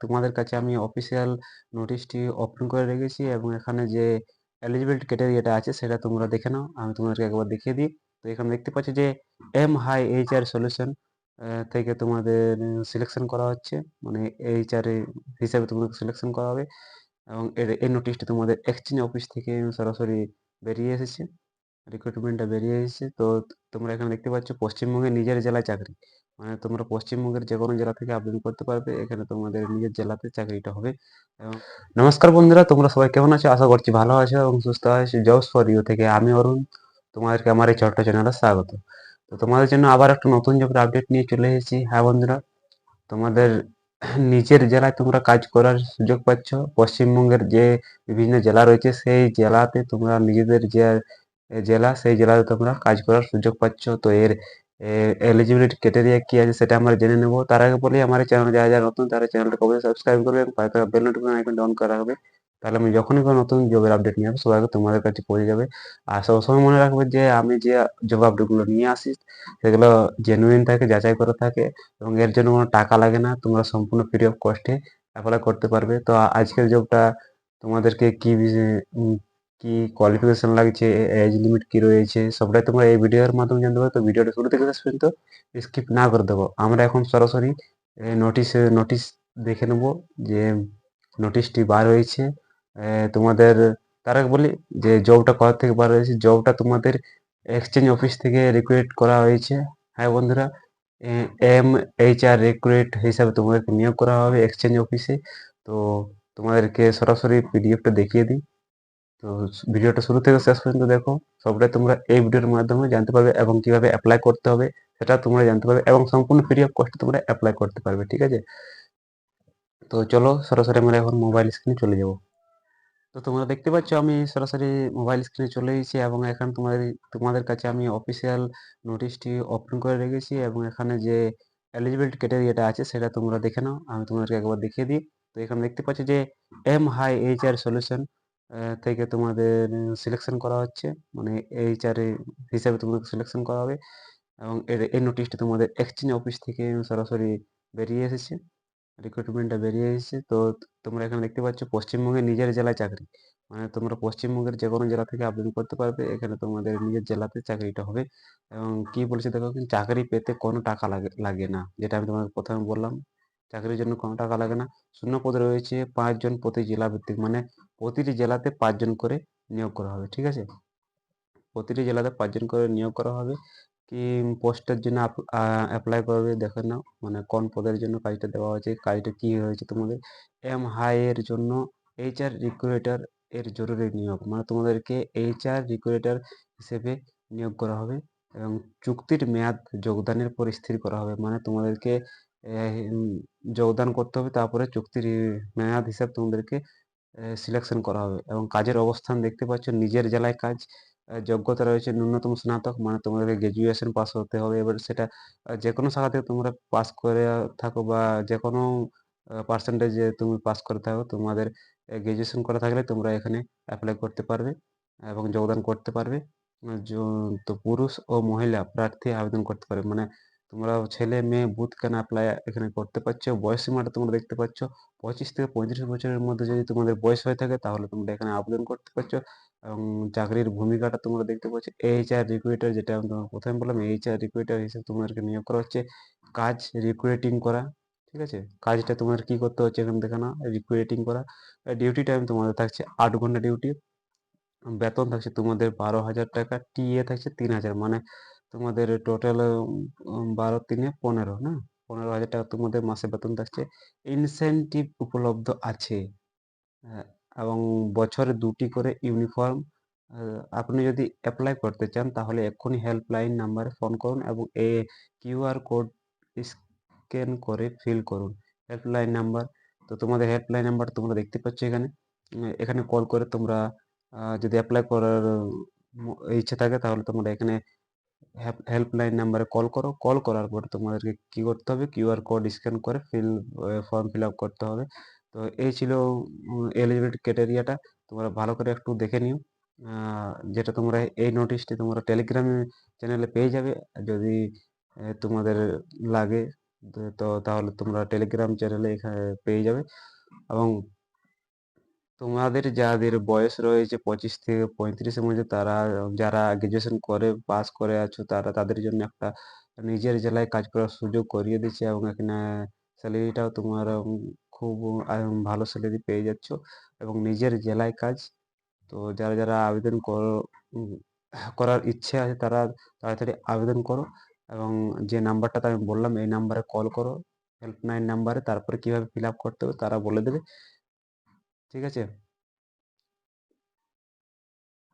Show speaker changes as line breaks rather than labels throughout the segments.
তোমাদের কাছে আমি অফিসিয়াল নোটিশটি ওপেন করে রেখেছি এবং এখানে যে এলিজিবিলিটি ক্রাইটেরিয়াটা আছে সেটা তোমরা দেখে নাও। আমি তোমাদেরকে একবার দেখিয়ে দিই। তো এখানে দেখতে পাচ্ছ যে এম হাই এইচআর সলিউশন থেকে তোমাদের সিলেকশন করা হচ্ছে, মানে এইচআর হিসাবে তোমাদের সিলেকশন করা হবে এবং এই নোটিশটি তোমাদের এক্সচেঞ্জ অফিস থেকে সরাসরি বেরিয়ে এসেছে, রিক্রুটমেন্টটা বেরিয়ে এসেছে। তো তোমরা এখানে দেখতে পাচ্ছ পশ্চিমবঙ্গের নিজের জেলায় চাকরি, মানে তোমরা পশ্চিমবঙ্গের যে কোনো জেলা থেকে আবেদন করতে পারবে। এখানে তোমাদের নিজের জেলাতে চাকরিটা হবে। এবং নমস্কার বন্ধুরা, তোমরা সবাই কেমন আছো? আশা করছি ভালো আছো এবং সুস্থ আছো। জবস ফর ইউ থেকে আমি অরুণ তোমাদেরকে আমার এই ছোট্ট চ্যানেলে স্বাগত। তো তোমাদের জন্য আবার একটা নতুন জবের আপডেট নিয়ে চলে এসেছি। হ্যাঁ বন্ধুরা, তোমাদের নিজের জেলায় তোমরা কাজ করার সুযোগ পাচ্ছ। পশ্চিমবঙ্গের যে বিভিন্ন জেলা রয়েছে সেই জেলাতে তোমরা নিজেদের যে জেলা সেই জেলাতে তোমরা কাজ করার সুযোগ পাচ্ছ। তো এর এলিজিবিলিটি ক্রাইটেরিয়া কি আছে সেটা আমরা জেনে নেব। তার আগে বলি, আমার চ্যানেল যারা যারা নতুন তারা চ্যানেলটাকে অবশ্যই সাবস্ক্রাইব করবে এবং পাশে থাকা বেল নোটিফিকেশন আইকনটা অন করা রাখবে। তাহলে আমি যখনই কোনো নতুন জবের আপডেট নিয়ে আসবো সবার আগে তোমাদের কাছে পৌঁছে যাবে। আর সবসময় মনে রাখবে যে আমি যে জব আপডেটগুলো নিয়ে আসি সেগুলো জেনুইন থাকে, যাচাই করা থাকে এবং এর জন্য কোনো টাকা লাগে না। তোমরা সম্পূর্ণ ফ্রি অফ কস্টে অ্যাপ্লাই করতে পারবে। তো আজকের জবটা তোমাদেরকে কি কোয়ালিফিকেশন লাগছে, এজ লিমিট কি রয়েছে, সবটাই তোমরা এই ভিডিওর মাধ্যমে জানতে পারবে। তো ভিডিওটা শুরু থেকে শেষ পর্যন্ত স্কিপ না করে দেবো। আমরা এখন সরাসরি নোটিশ দেখে নেব যে নোটিশটি বার হয়েছে তোমাদের। তার আগে বলি যে জবটা কোথা থেকে বার হয়েছে। জবটা তোমাদের এক্সচেঞ্জ অফিস থেকে রিক্রুইট করা হয়েছে। হ্যাঁ বন্ধুরা, এম এইচ আর রিক্রুইট হিসাবে তোমাদেরকে নিয়োগ করা হবে এক্সচেঞ্জ অফিসে। তো তোমাদেরকে সরাসরি পিডিএফটা দেখিয়ে দিই। তো ভিডিওটা শুরু থেকে শেষ পর্যন্ত দেখো। সবটাই তোমরা এই ভিডিওর মাধ্যমে জানতে পারবে এবং কিভাবে অ্যাপ্লাই করতে হবে সেটা তোমরা জানতে পারবে এবং সম্পূর্ণ ফ্রি অফ কস্টে তোমরা অ্যাপ্লাই করতে পারবে। ঠিক আছে, তো চলো সরাসরি আমরা এখন মোবাইল স্ক্রিনে চলে যাব। তো তোমরা দেখতে পাচ্ছ আমি সরাসরি মোবাইল স্ক্রিনে চলে এসেছি এবং এখানে তোমাদের তোমাদের কাছে আমি অফিসিয়াল নোটিশটি ওপেন করে রেখেছি এবং এখানে যে এলিজিবিলিটি ক্রাইটেরিয়াটা আছে সেটা তোমরা দেখে নাও। আমি তোমাদেরকে একবার দেখিয়ে দিই। তো এখানে দেখতে পাচ্ছ যে এম হাই এইচআর সলিউশন থেকে তোমাদের সিলেকশন করা হচ্ছে, মানে এইচআর হিসাবে তোমাদের সিলেকশন করা হবে এবং এই নোটিশটি তোমাদের এক্সচেঞ্জ অফিস থেকে সরাসরি বেরিয়ে এসেছে, রিক্রুটমেন্টটা বেরিয়ে এসেছে। তো তোমরা এখানে দেখতে পাচ্ছ পশ্চিমবঙ্গের নিজের জেলায় চাকরি, মানে তোমরা পশ্চিমবঙ্গের যে কোনো জেলা থেকে আবেদন করতে পারবে। এখানে তোমাদের নিজের জেলাতে চাকরিটা হবে এবং কি বলছে দেখো, কিন্তু চাকরি পেতে কোনো টাকা লাগে লাগে না, যেটা আমি তোমাকে প্রথমে বললাম। চাকরির জন্য কোনো টাকা লাগে না। শূন্য পদ রয়েছে 5 জন প্রতি জেলা ভিত্তিক, মানে প্রতিটি জেলাতে 5 জন করে নিয়োগ করা হবে। ঠিক আছে, প্রতিটি জেলাতে 5 জন করে নিয়োগ করা হবে। কি পোস্টের জন্য অ্যাপ্লাই করবে দেখে নাও, মানে কোন পদের জন্য কাজটা দেওয়া হয়েছে, কাজটা কি হয়েছে তোমাদের। এম হাই এর জন্য এইচআর রিক্রুটের এর জরুরি নিয়োগ, মানে তোমাদেরকে এইচআর রিক্রুটের হিসেবে নিয়োগ করা হবে এবং চুক্তির মেয়াদ যোগদানের পর স্থির করা হবে, মানে তোমাদেরকে যোগদান করতে হবে, তারপরে চুক্তির মেয়াদ হিসাব তোমাদেরকে সিলেকশন করা হবে। এবং কাজের অবস্থান দেখতে পাচ্ছ নিজের জেলায় কাজ। যোগ্যতা রয়েছে ন্যূনতম স্নাতক, মানে তোমাদেরকে গ্র্যাজুয়েশন পাস হতে হবে। এবার সেটা যে কোনো শাখা থেকে তোমরা পাস করে থাকো বা যে কোনো পার্সেন্টেজে তুমি পাস করে থাকো, তোমাদের গ্র্যাজুয়েশন করা থাকলে তোমরা এখানে অ্যাপ্লাই করতে পারবে এবং যোগদান করতে পারবে। তো পুরুষ ও মহিলা প্রার্থী আবেদন করতে পারবে, মানে তোমরা ছেলে মেয়ে বুথ কেন অ্যাপ্লাই এখানে করতে পারছো। বয়স সীমাটা তোমরা দেখতে পাচ্ছ 25 থেকে 35 বছরের মধ্যে যদি তোমাদের বয়স হয়ে থাকে তাহলে তোমরা এখানে আবেদন করতে পারছো। এবং চাকরির ভূমিকাটা তোমরা দেখতে পাচ্ছ এইচআর রিক্রুটার, যেটা আমি তোমাকে প্রথমে বললাম এইচআর রিক্রুটার হিসেবে তোমাদেরকে নিয়োগ করা হচ্ছে। কাজ রিক্রুটিং করা। ঠিক আছে, কাজটা তোমাদের কি করতে হচ্ছে এখানে দেখে নাও। রিক্রুটিং করা। ডিউটি টাইম তোমাদের থাকছে 8 ঘন্টা ডিউটি। বেতন থাকছে তোমাদের 12,000 টাকা। টিএ থাকছে 3,000, মানে তোমাদের টোটাল 12 3 15 না, 15,000 টাকা তোমাদের মাসে বেতন থাকছে। ইনসেনটিভ উপলব্ধ আছে। হ্যাঁ, এবং বছরে 2টি করে ইউনিফর্ম। আপনি যদি অ্যাপ্লাই করতে চান তাহলে এক্ষুনি হেল্পলাইন নাম্বারে ফোন করুন এবং কিউআর কোড স্ক্যান করে ফিল করুন। হেল্পলাইন নাম্বার, তো তোমাদের হেল্পলাইন নাম্বার তোমরা দেখতে পাচ্ছ এখানে। এখানে কল করে তোমরা যদি অ্যাপ্লাই করার ইচ্ছে থাকে তাহলে তোমরা এখানে হেল্পলাইন নাম্বারে কল করো। কল করার পর তোমাদেরকে কি করতে হবে, কিউআর কোড স্ক্যান করে ফর্ম ফিল আপ করতে হবে। তো এই ছিল এলিজিবিলিটি ক্রাইটেরিয়াটা। তোমরা ভালো করে একটু দেখে নিও। যেটা তোমরা এই নোটিশটি তোমরা টেলিগ্রামে চ্যানেলে পেয়ে যাবে। যদি তোমাদের লাগে তো তাহলে তোমরা টেলিগ্রাম চ্যানেলে এখানে পেয়ে যাবে। এবং তোমাদের যাদের বয়স রয়েছে 25 থেকে 35-এর মধ্যে, তারা যারা গ্রাজুয়েশন করে পাস করে আছো, তাদের জন্য একটা নিজের জেলায় কাজ করার সুযোগ করিয়ে দিচ্ছে। এবং এখানে স্যালারিটাও তোমার খুব ভালো স্যালারি পেয়ে যাচ্ছ এবং নিজের জেলায় কাজ। তো যারা আবেদন করার ইচ্ছে আছে, তারা তাড়াতাড়ি আবেদন করো। এবং যে নাম্বারটাতে আমি বললাম এই নাম্বারে কল করো, হেল্পলাইন নাম্বারে। তারপরে কিভাবে ফিল আপ করতে হবে তারা বলে দেবে। ঠিক আছে?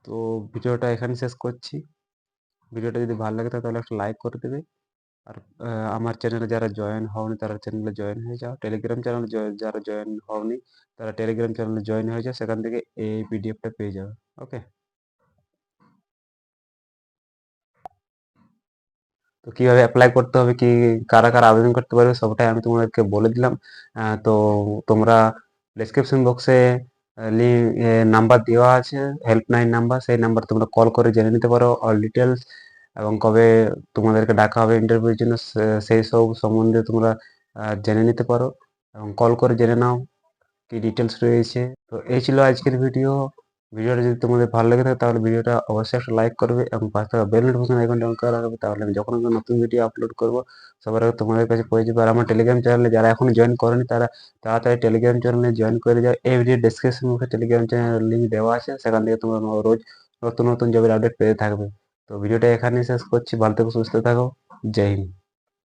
তো ভিডিওটা এখানে শেষ করছি। ভিডিওটা যদি ভালো লাগে তাহলে একটা লাইক করে দেবে। আর আমার চ্যানেলে যারা জয়েন হওনি তারা চ্যানেলে জয়েন হয়ে যাও। টেলিগ্রাম চ্যানেলে যারা জয়েন হওনি তারা টেলিগ্রাম চ্যানেলে জয়েন হয়ে যাও, সেখান থেকে এই পিডিএফটা পেয়ে যাবে। ওকে? তো কিভাবে অ্যাপ্লাই করতে হবে, কি কারা আবেদন করতে পারবে, সবটাই আমি তোমাদেরকে বলে দিলাম। তো তোমরা ডেসক্রিপশন বক্সে নাম্বার দেওয়া আছে, হেল্পলাইন নাম্বার, সেই নাম্বার তোমরা কল করে জেনে নিতে পারো অল ডিটেলস। এবং কবে তোমাদেরকে ডাকা হবে ইন্টারভিউর জন্য, সেই সব সম্বন্ধে তোমরা জেনে নিতে পারো এবং কল করে জেনে নাও কি ডিটেলস রয়েছে। তো এই ছিল আজকের ভিডিও। ভিডিওটা যদি তোমাদের ভালো লেগে থাকে তাহলে ভিডিওটা অবশ্যই একটা লাইক করবে এবং পাশে থাকা বেল নোটিফিকেশন আইকনটা অন করে রাখবে। তাহলে আমি যখন কোনো নতুন ভিডিও আপলোড করব সবার আগে তোমাদের কাছে পৌঁছে যাবে। আর আমার টেলিগ্রাম চ্যানেলে যারা এখনো জয়েন করেনি তারা তাড়াতাড়ি টেলিগ্রাম চ্যানেলে জয়েন করে যাও। এই ভিডিও ডেসক্রিপশন বক্সে টেলিগ্রাম চ্যানেলের লিঙ্ক দেওয়া আছে, সেখান থেকে তোমরা রোজ নতুন নতুন জবের আপডেট পেতে থাকবে। তো ভিডিওটা এখানেই শেষ করছি। ভালো থেকো, সুস্থ থাকো। জয় হিন্দ।